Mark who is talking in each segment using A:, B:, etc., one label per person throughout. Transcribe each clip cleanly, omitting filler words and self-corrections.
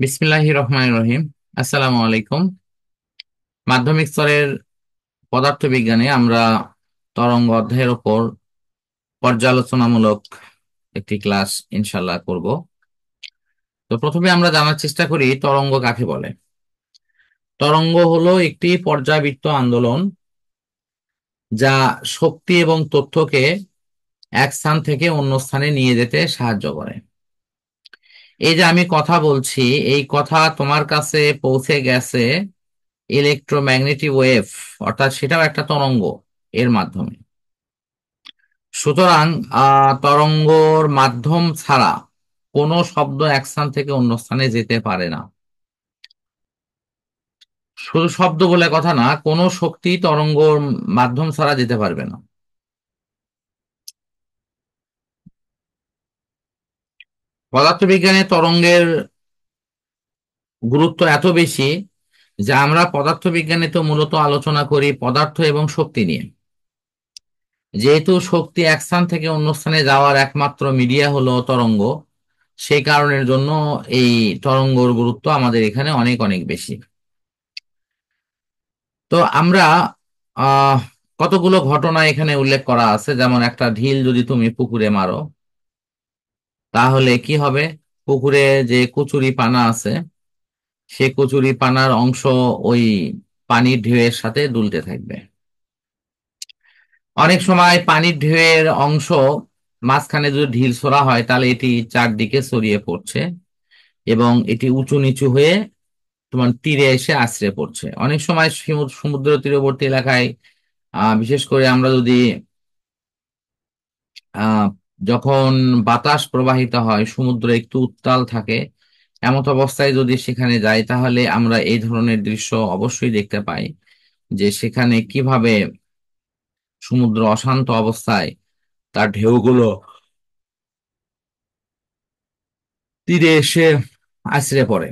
A: বিসমিল্লাহির রহমানির রহিম। আসসালামু আলাইকুম। মাধ্যমিক স্তরের পদার্থবিজ্ঞানে আমরা তরঙ্গ অধ্যায়ের উপর পর্যালোচনামূলক একটি ক্লাস ইনশাল্লাহ করব। তো প্রথমে আমরা জানার চেষ্টা করি তরঙ্গ কাকে বলে। তরঙ্গ হলো একটি পর্যাবৃত্ত আন্দোলন যা শক্তি এবং তথ্যকে এক স্থান থেকে অন্য স্থানে নিয়ে যেতে সাহায্য করে। এই যে আমি কথা বলছি, এই কথা তোমার কাছে পৌঁছে গেছে ইলেকট্রোম্যাগনেটিক ওয়েভ, অর্থাৎ সেটাও একটা তরঙ্গ এর মাধ্যমে। সুতরাং তরঙ্গর মাধ্যম ছাড়া কোনো শব্দ এক স্থান থেকে অন্য স্থানে যেতে পারে না। শুধু শব্দ বলে কথা না, কোনো শক্তি তরঙ্গর মাধ্যম ছাড়া যেতে পারবে না। পদার্থবিজ্ঞানে তরঙ্গের গুরুত্ব এত বেশি যে আমরা পদার্থবিজ্ঞানে তো মূলত আলোচনা করি পদার্থ এবং শক্তি নিয়ে। যেহেতু শক্তি এক স্থান থেকে অন্য স্থানে যাওয়ার একমাত্র মিডিয়া হলো তরঙ্গ, সেই কারণের জন্য এই তরঙ্গর গুরুত্ব আমাদের এখানে অনেক অনেক বেশি। তো আমরা আহ কতগুলো ঘটনা এখানে উল্লেখ করা আছে, যেমন একটা ঢিল যদি তুমি পুকুরে মারো তাহলে কি হবে? পুকুরে যে কচুরি পানা আছে সে কচুরি পানার অংশ ওই পানির ঢেউয়ের সাথে দুলতে থাকবে। অনেক সময় পানির ঢেউয়ের অংশ মাঝখানে যদি ঢিল ছোড়া হয় তাহলে এটি চারদিকে ছড়িয়ে পড়ছে এবং এটি উঁচু নিচু হয়ে তোমার তীরে এসে আছড়ে পড়ছে। অনেক সময় সমুদ্র তীরবর্তী এলাকায় বিশেষ করে আমরা যদি আহ যখন বাতাস প্রবাহিত হয়, সমুদ্র একটু উত্তাল থাকে, এমত অবস্থায় যদি সেখানে যাই তাহলে আমরা এই ধরনের দৃশ্য অবশ্যই দেখতে পাই, যে সেখানে কিভাবে সমুদ্র অশান্ত অবস্থায় তার ঢেউগুলো তীরে এসে আছড়ে পড়ে।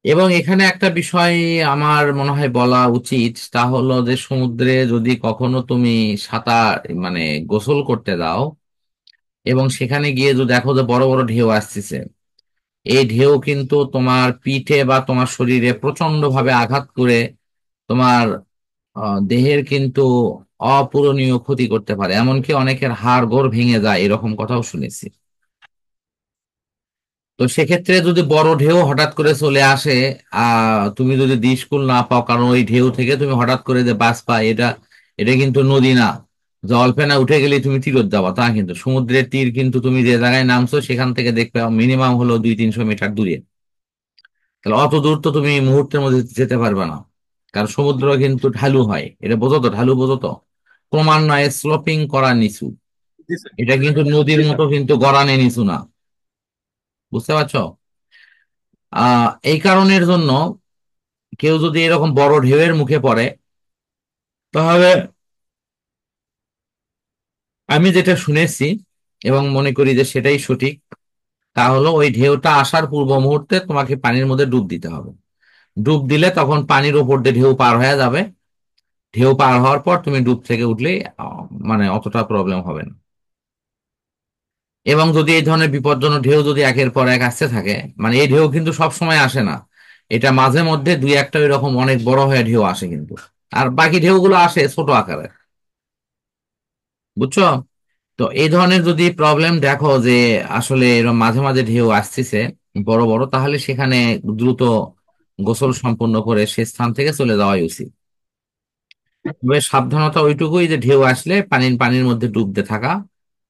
A: এবং এখানে একটা বিষয় আমার মনে হয় বলা উচিত, তা হলো যে সমুদ্রে যদি কখনো তুমি সাঁতার মানে গোসল করতে যাও এবং সেখানে গিয়ে যদি দেখো যে বড় বড় ঢেউ আসতেছে, এই ঢেউ কিন্তু তোমার পিঠে বা তোমার শরীরে প্রচন্ড ভাবে আঘাত করে তোমার দেহের কিন্তু অপূরণীয় ক্ষতি করতে পারে, এমনকি অনেকের হাড় গোড় ভেঙে যায়, এরকম কথাও শুনেছি। তো সেক্ষেত্রে যদি বড় ঢেউ হঠাৎ করে চলে আসে, তুমি যদি দিশকুল না পাও, কারণ ওই ঢেউ থেকে তুমি হঠাৎ করে যে বাঁচবা, এটা এটা কিন্তু নদী না, জলফেনা উঠে গেলে তুমি তীরত যাবা তা কিন্তু সমুদ্রের তীর কিন্তু তুমি যে জায়গায় নামছো সেখান থেকে দেখবে মিনিমাম হলো 200-300 মিটার দূরে। তাহলে অত দূর তো তুমি মুহূর্তের মধ্যে যেতে পারবে না, কারণ সমুদ্র কিন্তু ঢালু হয়, এটা বোঝো তো, ঢালু বোঝো তো, ক্রমান্বয়ে স্লোপিং করা নিচু।
B: জি স্যার।
A: এটা কিন্তু নদীর
B: জি স্যার।
A: মতো কিন্তু গড়ানে নিচু না, বুঝতে পারছো? এই কারণের জন্য কেউ যদি এরকম বড় ঢেউয়ের মুখে পড়ে, তাহলে আমি যেটা শুনেছি এবং মনে করি যে সেটাই সঠিক, তা হলো ওই ঢেউটা আসার পূর্ব মুহূর্তে তোমাকে পানির মধ্যে ডুব দিতে হবে। ডুব দিলে তখন পানির উপর দিয়ে ঢেউ পার হয়ে যাবে, ঢেউ পার হওয়ার পর তুমি ডুব থেকে উঠলেই মানে অতটা প্রবলেম হবে না। এবং যদি এই ধরনের বিপজ্জনক ঢেউ যদি একের পর এক আসতে থাকে, মানে এই ঢেউ কিন্তু সব সময় আসে না, এটা মাঝে মধ্যে দুই একটা এরকম অনেক বড় হয়ে ঢেউ আসে কিন্তু, আর বাকি ঢেউগুলো আসে ছোট আকারে, বুঝছো? তো এই ধরনের যদি প্রবলেম দেখো যে আসলে এরকম মাঝে মাঝে ঢেউ আসতেছে বড় বড়, তাহলে সেখানে দ্রুত গোসল সম্পন্ন করে সে স্থান থেকে চলে যাওয়াই উচিত। তবে সাবধানতা ওইটুকুই যে ঢেউ আসলে পানির পানির মধ্যে ডুবতে থাকা,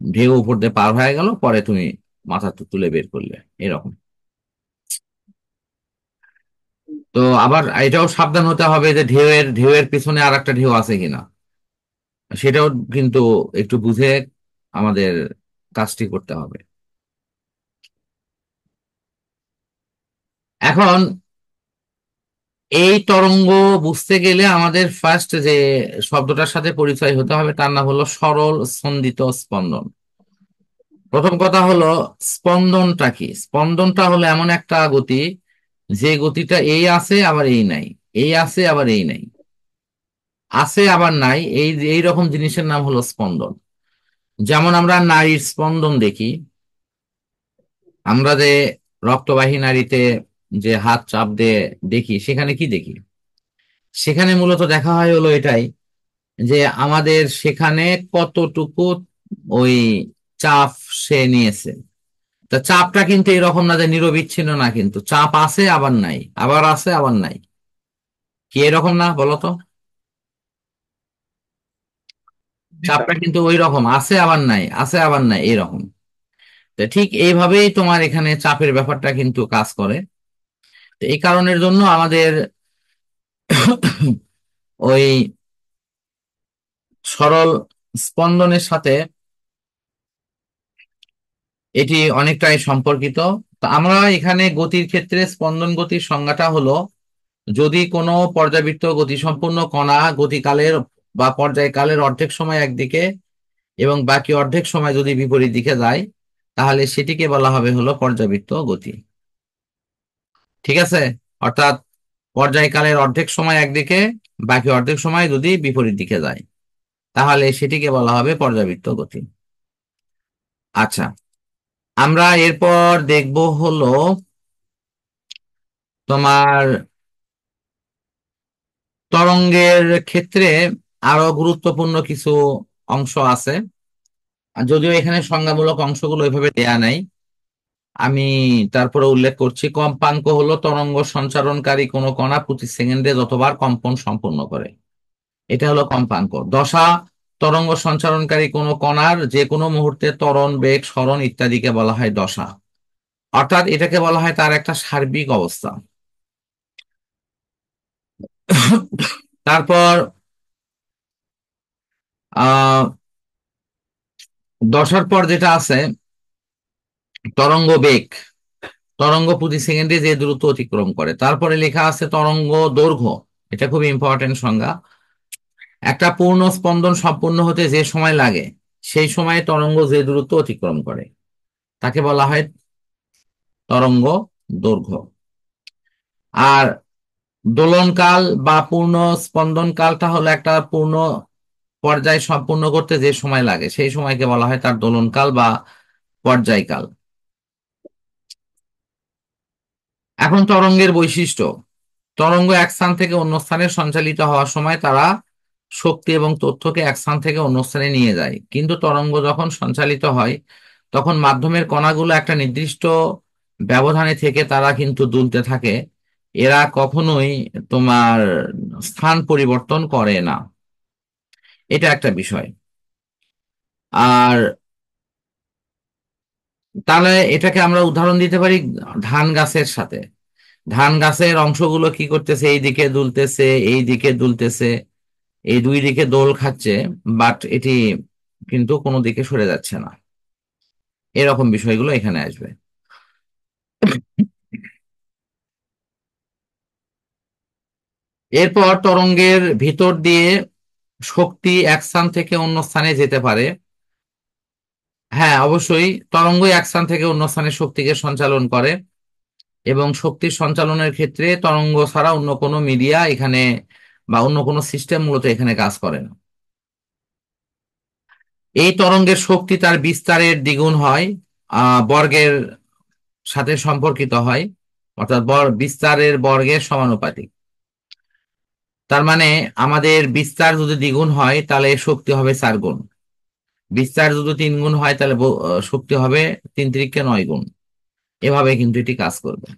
A: ঢেউ উপর দিয়ে পার হয়ে গেল পরে তুমি মাথা তুলে বের করলে, এরকম। তো আবার এটাও সাবধান হতে হবে যে ঢেউয়ের পিছনে আর একটা ঢেউ আছে কিনা, সেটাও কিন্তু একটু বুঝে আমাদের কাজটি করতে হবে। এখন এই তরঙ্গ বুঝতে গেলে আমাদের ফার্স্ট যে শব্দটার সাথে পরিচয় হতে হবে তার নাম হলো সরল স্পন্দিত স্পন্দন। প্রথম কথা হলো, স্পন্দনটা কি? স্পন্দনটা হলো এমন একটা গতি যে গতিটা এই আছে আবার এই নাই, এই আছে আবার এই নাই, আছে আবার নাই, এই রকম জিনিসের নাম হলো স্পন্দন। যেমন আমরা নারীর স্পন্দন দেখি, আমরা যে রক্তবাহী নাড়িতে যে হাত চাপ দিয়ে দেখি, সেখানে কি দেখি? সেখানে মূলত দেখা হয় হলো এটাই, যে আমাদের সেখানে কতটুকু ওই চাপ সে নিয়েছে। তা চাপটা কিন্তু এরকম না যে নিরবিচ্ছিন্ন, না, কিন্তু চাপ আছে আবার নাই, আবার আছে আবার নাই। কি এরকম না, বলো তো?
B: জি স্যার।
A: চাপটা কিন্তু ওই রকম, আছে আবার নাই, আছে আবার নাই, এরকম। তো ঠিক এইভাবেই তোমার এখানে চাপের ব্যাপারটা কিন্তু কাজ করে। তো এই কারণের জন্য আমাদের ওই সরল স্পন্দনের সাথে এটি অনেকটাই সম্পর্কিত। তো আমরা এখানে গতির ক্ষেত্রে স্পন্দন গতির সংজ্ঞাটা হলো, যদি কোনো পর্যাবৃত্ত গতিসম্পন্ন কণা গতিকালের বা পর্যায়কালের অর্ধেক সময় একদিকে এবং বাকি অর্ধেক সময় যদি বিপরীত দিকে যায়, তাহলে সেটিকে বলা হবে হলো পর্যাবৃত্ত গতি। ঠিক আছে? অর্থাৎ পর্যায়কালের অর্ধেক সময় একদিকে, বাকি অর্ধেক সময় যদি বিপরীত দিকে যায়, তাহলে সেটিকে বলা হবে পর্যাবৃত্ত গতি। আচ্ছা, আমরা এরপর দেখব হলো তোমার তরঙ্গের ক্ষেত্রে আরো গুরুত্বপূর্ণ কিছু অংশ আছে। আর যদিও এখানে সংজ্ঞামূলক অংশগুলো এভাবে দেয়া নাই, আমি তারপরে উল্লেখ করছি। কম্পাঙ্ক হলো তরঙ্গ সঞ্চারণকারী কোনো কণা প্রতি সেকেন্ডে যতবার কম্পন সম্পন্ন করে, এটা হলো কম্পাঙ্ক। দশা তরঙ্গ সঞ্চারণকারী কোনো কণার যে কোনো মুহূর্তে ত্বরণ, বেগ, সরণ ইত্যাদিকে বলা হয় দশা। অর্থাৎ এটাকে বলা হয় তার একটা সার্বিক অবস্থা। তারপর আহ দশার পর যেটা আছে তরঙ্গ বেগ, তরঙ্গ প্রতি সেকেন্ডে যে দ্রুত অতিক্রম করে। তারপরে লেখা আছে তরঙ্গ দৈর্ঘ্য, এটা খুব ইম্পর্টেন্ট সংজ্ঞা। একটা পূর্ণ স্পন্দন সম্পূর্ণ হতে যে সময় লাগে, সেই সময়ে তরঙ্গ যে দূরত্ব অতিক্রম করে, তাকে বলা হয় তরঙ্গ দৈর্ঘ্য। আর দোলনকাল বা পূর্ণ স্পন্দন কালটা হলো একটা পূর্ণ পর্যায় সম্পূর্ণ করতে যে সময় লাগে, সেই সময়কে বলা হয় তার দোলনকাল বা পর্যায়কাল। এখন তরঙ্গের বৈশিষ্ট্য। তরঙ্গ এক স্থান থেকে অন্য স্থানে সঞ্চালিত হওয়ার সময় তারা শক্তি এবং তথ্যকে এক স্থান থেকে অন্য স্থানে নিয়ে যায়। কিন্তু তরঙ্গ যখন সঞ্চালিত হয়, তখন মাধ্যমের কণাগুলো একটা নির্দিষ্ট ব্যবধানে থেকে তারা কিন্তু দুলতে থাকে। এরা কখনোই তোমার স্থান পরিবর্তন করে না। এটা একটা বিষয়। আর তাহলে এটাকে আমরা উদাহরণ দিতে পারি ধান গাছের সাথে। ধান গাছের অংশগুলো কি করতেছে, এই দিকে দুলতেছে, এই দিকে দুলতেছে, এই দুই দিকে দোল খাচ্ছে, বাট এটি কিন্তু কোনো দিকে সরে যাচ্ছে না। এরকম বিষয়গুলো এখানে আসবে। এরপর তরঙ্গের ভিতর দিয়ে শক্তি এক স্থান থেকে অন্য স্থানে যেতে পারে। হ্যাঁ, অবশ্যই তরঙ্গ এক স্থান থেকে অন্য স্থানে শক্তিকে সঞ্চালন করে, এবং শক্তির সঞ্চালনের ক্ষেত্রে তরঙ্গ ছাড়া অন্য কোনো মিডিয়া এখানে বা অন্য কোনো সিস্টেম মূলত এখানে কাজ করে না। এই তরঙ্গের শক্তি তার বিস্তারের দ্বিগুণ হয়, বর্গের সাথে সম্পর্কিত হয়, অর্থাৎ বিস্তারের বর্গের সমানুপাতিক। তার মানে আমাদের বিস্তার যদি দ্বিগুণ হয় তাহলে শক্তি হবে 4 গুণ, বিস্তার যদি 3 গুণ হয় তাহলে শক্তি হবে 3 × 9 গুণ। এভাবে কিন্তু এটি কাজ করবে।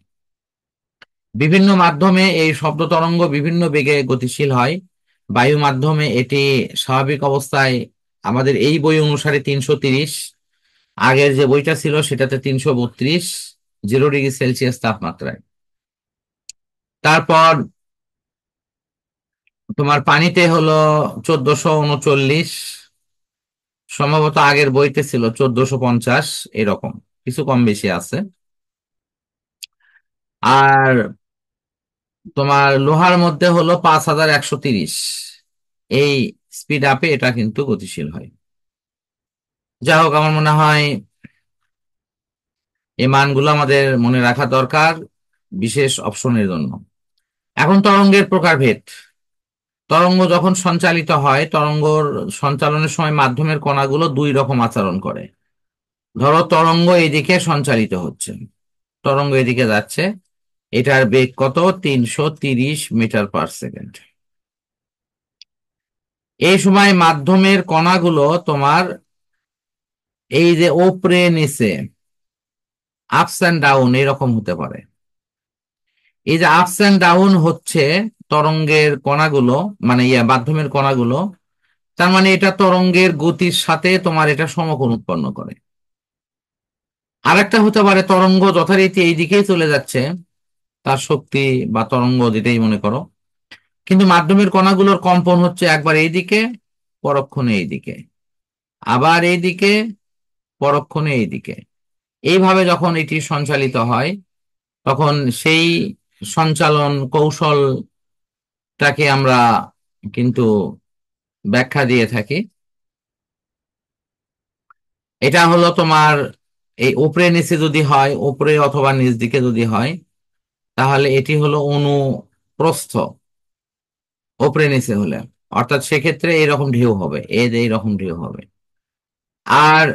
A: বিভিন্ন মাধ্যমে এই শব্দ তরঙ্গ বিভিন্ন বেগে গতিশীল হয়। বায়ু মাধ্যমে এটি স্বাভাবিক অবস্থায় আমাদের এই বই অনুসারে 330, আগের যে বইটা ছিল সেটাতে 332, 0°C তাপমাত্রায়। তারপর তোমার পানিতে হলো 1439, সম্ভবত আগের বইতে ছিল 1450, এরকম কিছু কম বেশি আছে। আর তোমার লোহার মধ্যে হলো 5130, এই স্পিড আপে এটা কিন্তু গতিশীল হয়। যাই হোক, আমার মনে হয় এই মানগুলো আমাদের মনে রাখা দরকার বিশেষ অপশনের জন্য। এখন তরঙ্গের প্রকারভেদ। তরঙ্গ যখন সঞ্চালিত হয়, তরঙ্গর সঞ্চালনের সময় মাধ্যমের কণাগুলো দুই রকম আচরণ করে। ধরো তরঙ্গ এইদিকে সঞ্চালিত হচ্ছে, তরঙ্গ এদিকে যাচ্ছে, এটার বেগ কত? 330 মিটার পার সেকেন্ড। এই সময় মাধ্যমের কণাগুলো তোমার এই যে ওপরে নিচে আপস অ্যান্ড ডাউন এরকম হতে পারে। এই যে আপস অ্যান্ড ডাউন হচ্ছে তরঙ্গের কণাগুলো, মানে মাধ্যমের কণাগুলো, তার মানে এটা তরঙ্গের গতির সাথে তোমার এটা সমকোণ উৎপন্ন করে। আরেকটা হতে পারে তরঙ্গ যথারীতি এই দিকেই চলে যাচ্ছে, তার শক্তি বা তরঙ্গ যেটাই মনে করো, কিন্তু মাধ্যমের কণাগুলোর কম্পন হচ্ছে একবার এইদিকে, পরক্ষণে এইদিকে, আবার এইদিকে, পরক্ষণে এইদিকে। এইভাবে যখন এটি সঞ্চালিত হয়, তখন সেই সঞ্চালন কৌশলটাকে আমরা কিন্তু ব্যাখ্যা দিয়ে থাকি। এটা হলো তোমার এই উপরে নিচে যদি হয়, উপরে অথবা নিচ দিকে যদি হয়, তাহলে এটি হলো অনুপ্রস্থ। উপরে নিচে হলে অর্থাৎ সেক্ষেত্রে এইরকম ঢেউ হবে, এই যে এইরকম ঢেউ হবে। আর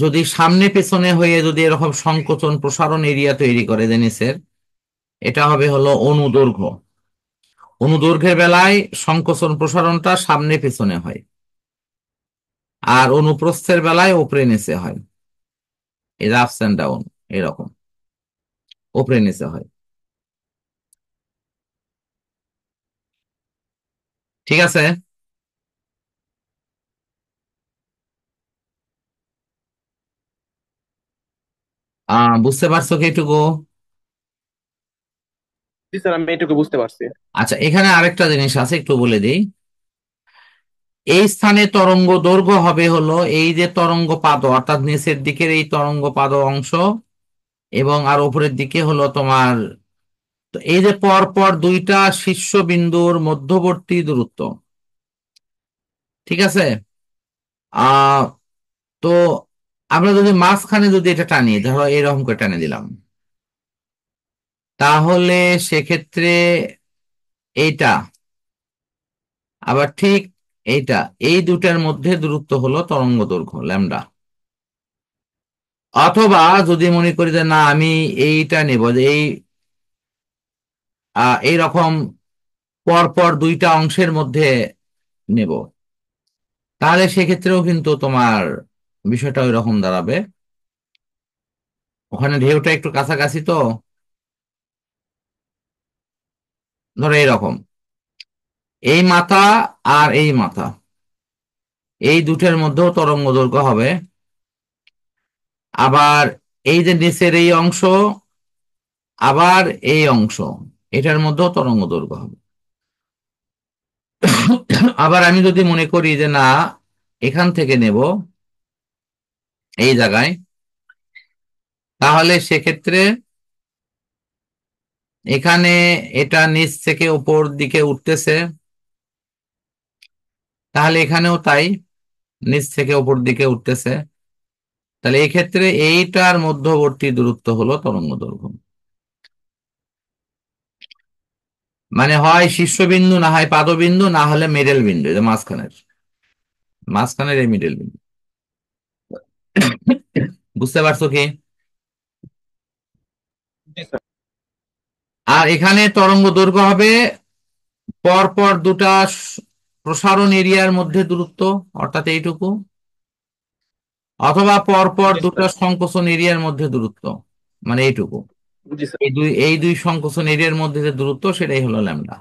A: যদি সামনে পেছনে হয়ে যদি এরকম সংকোচন প্রসারণ এরিয়া তৈরি করে যে নিচের, এটা হবে হলো অনুদৈর্ঘ্য। অনুদৈর্ঘ্যের বেলায় সংকোচন প্রসারণটা সামনে পেছনে হয়, আর অনুপ্রস্থের বেলায় উপরে নিচে হয়। এই আপস এন্ড ডাউন এরকম উপরে নিচে হয়। ঠিক আছে? বুঝতে পারছো কি এটুকু?
B: জি স্যার, আমি এইটুকু বুঝতে পারছি।
A: আচ্ছা, এখানে আরেকটা জিনিস আছে, একটু বলে দিই। এই স্থানে তরঙ্গ দৈর্ঘ্য হবে হলো এই যে তরঙ্গ পাদ, অর্থাৎ নিচের দিকের এই তরঙ্গ পাদ অংশ, এবং আর উপরের দিকে হলো তোমার, তো এই যে পর পর দুইটা শীর্ষবিন্দুর মধ্যবর্তী দূরত্ব। ঠিক আছে? আহ তো আমরা যদি মাঝখানে যদি এটা টানি, ধরো এরকম করে টানে দিলাম, তাহলে সেক্ষেত্রে এইটা আবার ঠিক এইটা, এই দুটার মধ্যে দূরত্ব হলো তরঙ্গ দৈর্ঘ্য ল্যামডা। অথবা যদি মনে করি যে না, আমি এইটা নেব, যে এই এইরকম পরপর দুইটা অংশের মধ্যে নেব, তাহলে সেক্ষেত্রেও কিন্তু তোমার বিষয়টা ওই রকম দাঁড়াবে। ওখানে ঢেউটা একটু কাছাকাছি, তো ধরো এরকম এই মাথা আর এই মাথা, এই দুটোর মধ্যেও তরঙ্গ দৈর্ঘ্য হবে। আবার এই যে নিচের এই অংশ, আবার এই অংশ, এটার মধ্যেও তরঙ্গ দৈর্ঘ্য হবে। আবার আমি যদি মনে করি যে না, এখান থেকে নেব এই জায়গায়, তাহলে সেক্ষেত্রে এখানে এটা নিচ থেকে উপর দিকে উঠতেছে, তাহলে এখানেও তাই, নিচ থেকে উপর দিকে উঠতেছে। তাহলে এই ক্ষেত্রে এইটার মধ্যবর্তী দূরত্ব হলো তরঙ্গ দৈর্ঘ্য। মানে হয় শীর্ষবিন্দু, না হয় পাদবিন্দু, না হলে মিডল বিন্দু, এই যে মাঝখানের, মাঝখানের এই মিডল বিন্দু। বুঝতে পারছো কি?
B: জি স্যার।
A: আর এখানে তরঙ্গ দৈর্ঘ্য হবে পর পর দুটা প্রসারণ এরিয়ার মধ্যে দূরত্ব, অর্থাৎ এইটুকু, অথবা পর পর
B: জি
A: দুটা
B: স্যার।
A: সংকোচন এরিয়ার মধ্যে দূরত্ব, মানে এইটুকু।
B: জি স্যার।
A: এই দুই সংকোচন এরিয়ার মধ্যে যে দূরত্ব, সেটাই হলো ল্যামডা।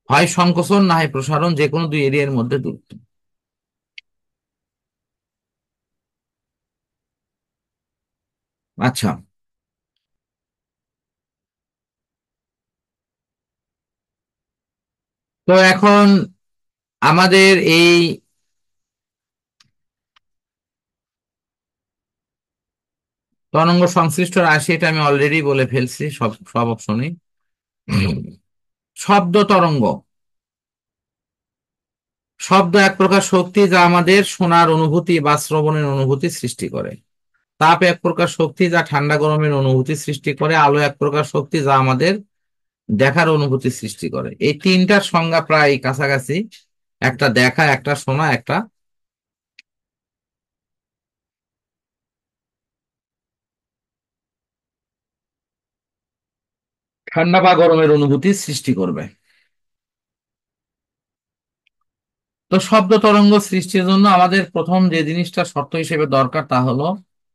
A: হয় সংকোচন না হয় প্রসারণ, যে কোনো দুই এরিয়ার মধ্যে দূরত্ব। আচ্ছা, তো এখন আমাদের এই তরঙ্গ সংশ্লিষ্ট রাশি, এটা আমি অলরেডি বলে ফেলছি সব সব অপশনই। শব্দ তরঙ্গ, শব্দ এক প্রকার শক্তি যা আমাদের শোনার অনুভূতি বা শ্রবণের অনুভূতি সৃষ্টি করে। তাপ এক প্রকার শক্তি যা ঠান্ডা গরমের অনুভূতি সৃষ্টি করে। আলো এক প্রকার শক্তি যা আমাদের দেখার অনুভূতি সৃষ্টি করে। এই তিনটার সংজ্ঞা প্রায় কাছাকাছি, একটা দেখা, একটা শোনা, একটা ঠান্ডা বা গরমের অনুভূতি সৃষ্টি করবে। তো শব্দ তরঙ্গ সৃষ্টির জন্য আমাদের প্রথম যে জিনিসটা শর্ত হিসেবে দরকার তা হলো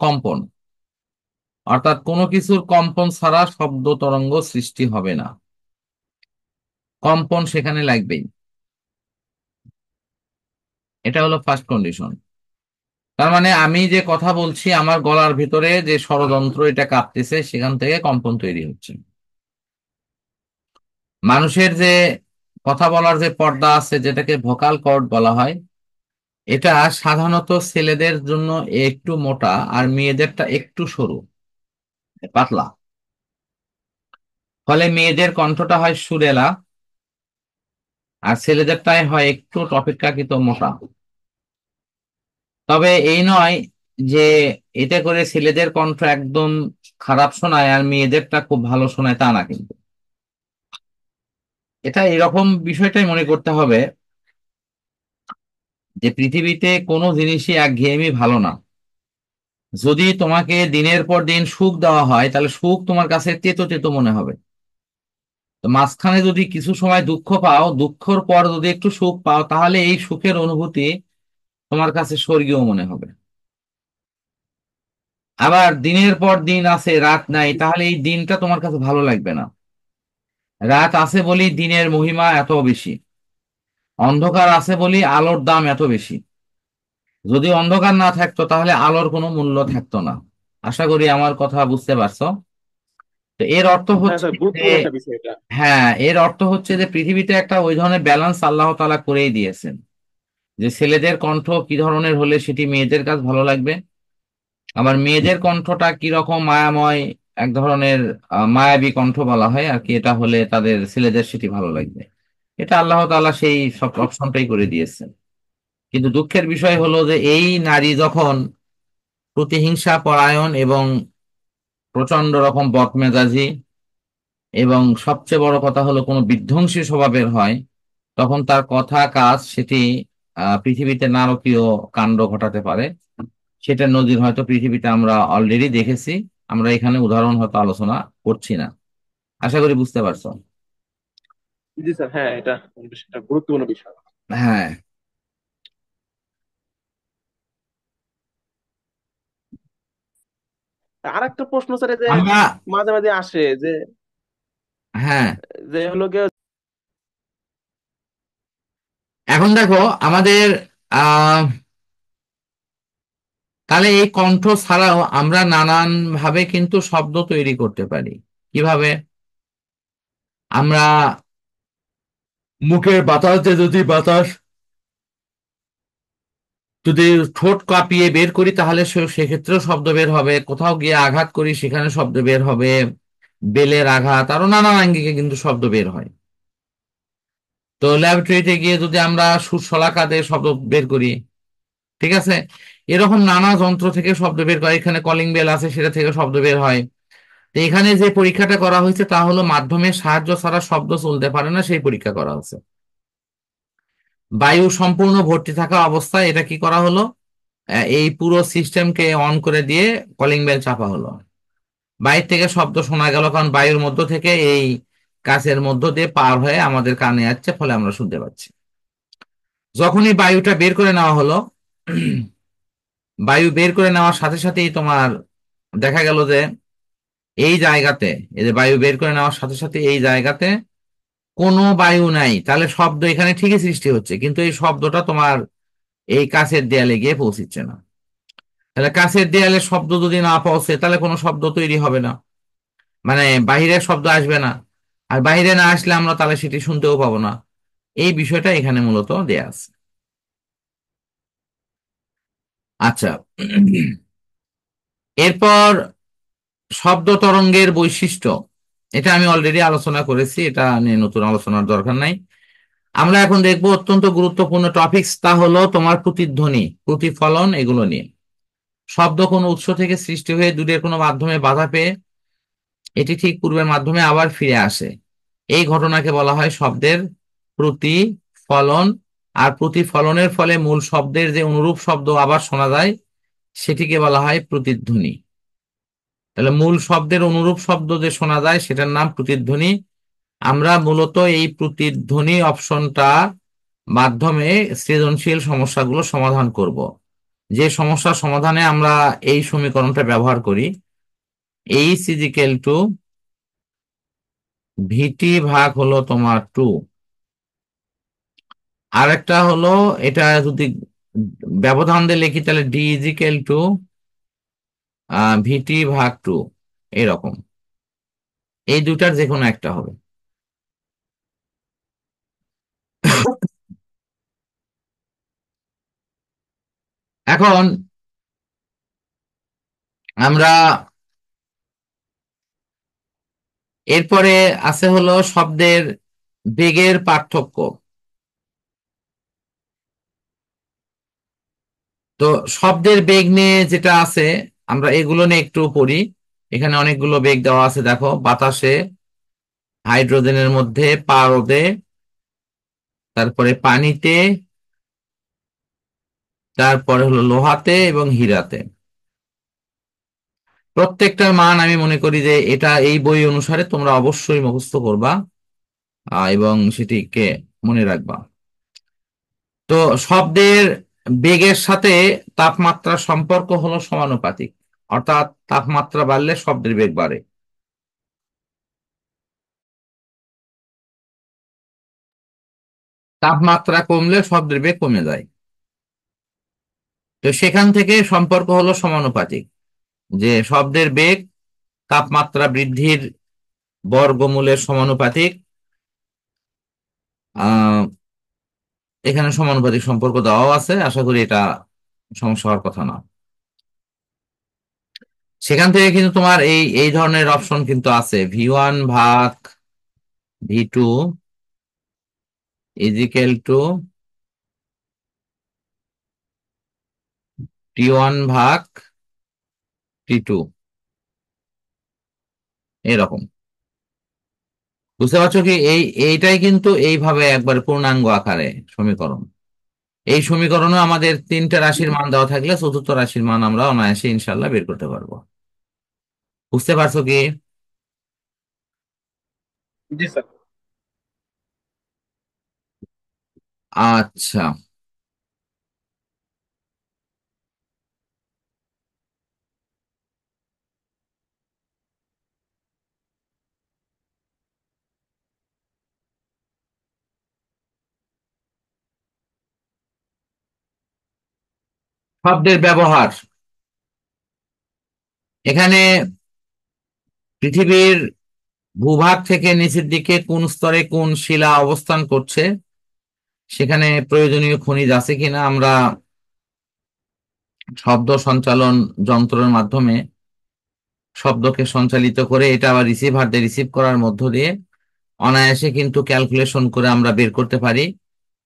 A: কম্পন। অর্থাৎ কোনো কিছুর কম্পন ছাড়া শব্দ তরঙ্গ সৃষ্টি হবে না, কম্পন সেখানে লাগবেই। এটা হলো ফার্স্ট কন্ডিশন। তার মানে আমি যে কথা বলছি আমার গলার ভিতরে যে ষড়যন্ত্র এটা কাঁপতেছে সেখান থেকে কম্পন তৈরি হচ্ছে। মানুষের যে কথা বলার যে পর্দা আছে যেটাকে ভোকাল কর্ড বলা হয়, এটা সাধারণত ছেলেদের জন্য একটু মোটা আর মেয়েদেরটা একটু সরু, পাতলা। ফলে মেয়েদের কণ্ঠটা হয় সুরেলা আর ছেলেদেরটাই হয় একটু অপেক্ষাকৃত মোটা। তবে এই নয় যে এটা করে ছেলেদের কণ্ঠ একদম খারাপ শোনায় আর মেয়েদেরটা খুব ভালো শোনায়, তা না কিন্তু। এটা এরকম বিষয়টাই মনে করতে হবে যে পৃথিবীতে কোনো জিনিসই একঘেয়েমি ভালো না। যদি তোমাকে দিনের পর দিন সুখ দেওয়া হয় তাহলে সুখ তোমার কাছে তেতো তেতো মনে হবে। তো মাঝখানে যদি কিছু সময় দুঃখ পাও, দুঃখের পর যদি একটু সুখ পাও, তাহলে এই সুখের অনুভূতি তোমার কাছে স্বর্গীয় মনে হবে। আবার দিনের পর দিন আছে, রাত নাই, তাহলে এই দিনটা তোমার কাছে ভালো লাগবে না। রাত আছে বলি দিনের মহিমা এত বেশি, অন্ধকার আছে বলি আলোর দাম এত বেশি। যদি অন্ধকার না থাকতো তাহলে আলোর কোনো মূল্য থাকতো না। আশা করি আমার কথা বুঝতে পারছো। তো এর অর্থ
B: হ্যাঁ
A: হচ্ছে
B: স্যার,
A: যে,
B: গুরুত্বপূর্ণ একটা বিষয় এটা।
A: হ্যাঁ, এর অর্থ হচ্ছে যে পৃথিবীতে একটা ওই ধরনের ব্যালেন্স আল্লাহ তাআলা করেই দিয়েছেন, যে ছেলেদের কণ্ঠ কি ধরনের হলে সেটি মেয়েদের কাছে ভালো লাগবে, আবার মেয়েদের কণ্ঠটা কি রকম মায়াময়, এক ধরনের মায়াবী কণ্ঠ বলা হয় আর কি, এটা হলে তাদের ছেলেদের সেটি ভালো লাগবে। এটা আল্লাহ তাআলা সেই সব অপশনটাই করে দিয়েছেন। কিন্তু দুঃখের বিষয় হলো যে এই নারী যখন প্রতিহিংসা পরায়ণ এবং প্রচন্ড রকম বদমেজাজি এবং সবচেয়ে বড় কথা হলো কোনো বিধ্বংসী স্বভাবের হয়, তখন তার কথা কাজ সেটি পৃথিবীতে নারকীয় কাণ্ড ঘটাতে পারে। সেটার নজির হয়তো পৃথিবীতে আমরা অলরেডি দেখেছি। আমরা এখানে উদাহরণ হয়তো আলোচনা করছি না। আশা করি বুঝতে পারছো।
B: জি স্যার, হ্যাঁ, এটা একটা গুরুত্বপূর্ণ বিষয়।
A: হ্যাঁ,
B: আর একটা প্রশ্ন স্যার, এই যে
A: আমরা,
B: মাঝে মাঝে আসে যে
A: হ্যাঁ,
B: যে হলো গিয়ে।
A: এখন দেখো আমাদের আহ তাহলে এই কণ্ঠ ছাড়াও আমরা নানান ভাবে কিন্তু শব্দ তৈরি করতে পারি। কিভাবে? আমরা মুখের বাতাস দিয়ে যদি বাতাস যদি ঠোঁট কাঁপিয়ে বের করি তাহলে সেক্ষেত্রেও শব্দ বের হবে, কোথাও গিয়ে আঘাত করি সেখানে শব্দ বের হবে, বেলের আঘাত, আরো নানান আঙ্গিকে কিন্তু শব্দ বের হয়। তো ল্যাবরেটরিতে গিয়ে যদি আমরা সুরশলাকাতে শব্দ বের করি, ঠিক আছে, এরকম নানা যন্ত্র থেকে শব্দ বের করে, এখানে কলিং বেল আছে সেটা থেকে শব্দ বের হয়। তো এখানে যে পরীক্ষাটা করা হয়েছে তা হলো মাধ্যমের সাহায্য ছাড়া শব্দ চলতে পারে না, সেই পরীক্ষা করা হচ্ছে। বায়ু সম্পূর্ণ ভর্তি থাকা অবস্থায় এটা কি করা হলো, এই পুরো সিস্টেমকে অন করে দিয়ে কলিং বেল চাপা হলো। বাইরে থেকে শব্দ শোনা গেল, কারণ বায়ুর মধ্য থেকে এই কাচের মধ্য দিয়ে পার হয়ে আমাদের কানে যাচ্ছে, ফলে আমরা শুনতে পাচ্ছি। যখনই বায়ুটা বের করে নেওয়া হলো, বায়ু বের করে নেওয়ার সাথে সাথেই তোমার দেখা গেল যে এই জায়গাতে, এই যে বায়ু বের করে নেওয়ার সাথে সাথে এই জায়গাতে কোনো বায়ু নাই, তাহলে শব্দ এখানে ঠিকই সৃষ্টি হচ্ছে, কিন্তু এই শব্দটা তোমার এই কাছের দেয়ালে গিয়ে পৌঁছিচ্ছে না। তাহলে কাছের দেয়ালে শব্দ যদি না পৌঁছে তাহলে কোনো শব্দ তৈরি হবে না, মানে বাহিরের শব্দ আসবে না। আর বাহিরে না আসলে আমরা তাহলে সেটি শুনতেও পাবো না। এই বিষয়টা এখানে মূলত দেয়া আছে। আচ্ছা, এরপর শব্দ তরঙ্গের বৈশিষ্ট্য, এটা আমি অলরেডি আলোচনা করেছি, এটা নিয়ে নতুন আলোচনার দরকার নাই। আমরা এখন দেখবো অত্যন্ত গুরুত্বপূর্ণ টপিকস, তা হলো তোমার প্রতিধ্বনি, প্রতিফলন, এগুলো নিয়ে। শব্দ কোনো উৎস থেকে সৃষ্টি হয়ে দূরের কোনো মাধ্যমে বাধা পেয়ে এটি ঠিক পূর্বের মাধ্যমে আবার ফিরে আসে, এই ঘটনাকে বলা হয় শব্দের প্রতিফলন। আর প্রতিফলনের ফলে মূল শব্দের যে অনুরূপ শব্দ আবার শোনা যায় সেটিকে বলা হয় প্রতিধ্বনি। তাহলে মূল শব্দের অনুরূপ শব্দ যে শোনা যায় সেটার নাম প্রতিধ্বনি। আমরা মূলত এই প্রতিধ্বনি অপশনটা মাধ্যমে সৃজনশীল সমস্যাগুলো সমাধান করব। যে সমস্যা সমাধানে আমরা এই সমীকরণটা ব্যবহার করি, এইচ ইজিক্যাল টু ভিটি ভাগ হলো তোমার 2। আর একটা হলো, এটা যদি ব্যবধান দিয়ে লিখি তাহলে ডি ইজিক্যাল টু ভিটি ভাগ 2, এরকম। এই দুটার যে কোনো একটা হবে। এখন আমরা এরপরে আছে হলো শব্দের বেগের পার্থক্য। তো শব্দের বেগ নিয়ে যেটা আছে, আমরা এগুলো নিয়ে একটু পড়ি। এখানে অনেকগুলো বেগ দেওয়া আছে, দেখো, বাতাসে, হাইড্রোজেনের মধ্যে, পারদে, তারপরে পানিতে, তারপরে হলো লোহাতে এবং হীরাতে। প্রত্যেকটার মান আমি মনে করি যে এটা এই বই অনুসারে তোমরা অবশ্যই মুখস্থ করবা এবং সেটিকে মনে রাখবা। তো শব্দের বেগের সাথে তাপমাত্রার সম্পর্ক হলো সমানুপাতিক, অর্থাৎ তাপমাত্রা বাড়লে শব্দের বেগ বাড়ে, তাপমাত্রা কমলে শব্দের বেগ কমে যায়। তো সেখান থেকে সম্পর্ক হলো সমানুপাতিক, যে শব্দের বেগ তাপমাত্রা বৃদ্ধির বর্গমূলের সমানুপাতিক। আহ এখানে সমানুপাতিক সম্পর্ক দেওয়াও আছে, আশা করি এটা সমস্যা হওয়ার কথা না। সেখান থেকে কিন্তু তোমার এই এই ধরনের অপশন কিন্তু আছে, V1 ভাগ V2 ইজিক্যাল টু T1 ভাগ T2, এরকম। বুঝতে পারছো কি? এইটাই কিন্তু এইভাবে একবার পূর্ণাঙ্গ আকারে সমীকরণ। এই সমীকরণে আমাদের তিনটা রাশির মান দেওয়া থাকলে চতুর্থ রাশির মান আমরা অনায়াসে ইনশাল্লাহ বের করতে পারবো। বুঝতে পারছো কি?
B: জি স্যার।
A: আচ্ছা, শব্দের ব্যবহার। এখানে পৃথিবীর ভূভাগ থেকে নিচের দিকে কোন স্তরে কোন শিলা অবস্থান করছে, সেখানে প্রয়োজনীয় খনিজ আছে কিনা আমরা শব্দ সঞ্চালন যন্ত্রের মাধ্যমে শব্দকে সঞ্চালিত করে এটা আবার রিসিভারদের রিসিভ করার মধ্য দিয়ে অনায়াসে কিন্তু ক্যালকুলেশন করে আমরা বের করতে পারি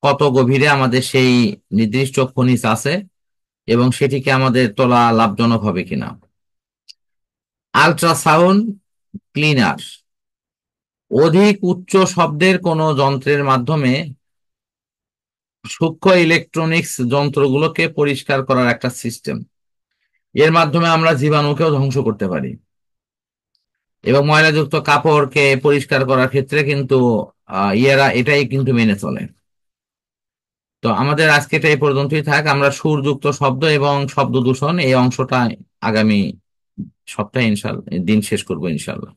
A: কত গভীরে আমাদের সেই নির্দিষ্ট খনিজ আছে এবং সেটিকে আমাদের তোলা লাভজনক হবে কিনা। আল্ট্রাসাউন্ড ক্লিনার অধিক উচ্চ শব্দের কোনো যন্ত্রের মাধ্যমে সূক্ষ্ম ইলেকট্রনিক্স যন্ত্রগুলোকে পরিষ্কার করার একটা সিস্টেম। এর মাধ্যমে আমরা জীবাণুকেও ধ্বংস করতে পারি এবং ময়লাযুক্ত কাপড়কে পরিষ্কার করার ক্ষেত্রে কিন্তু ইয়েরা এটাই কিন্তু মেনে চলে। তো আমাদের আজকে এটা এই পর্যন্তই থাক। আমরা সুরযুক্ত শব্দ এবং শব্দ দূষণ এই অংশটা আগামী সপ্তাহে ইনশাল্লাহ দিন শেষ করবো ইনশাল্লাহ।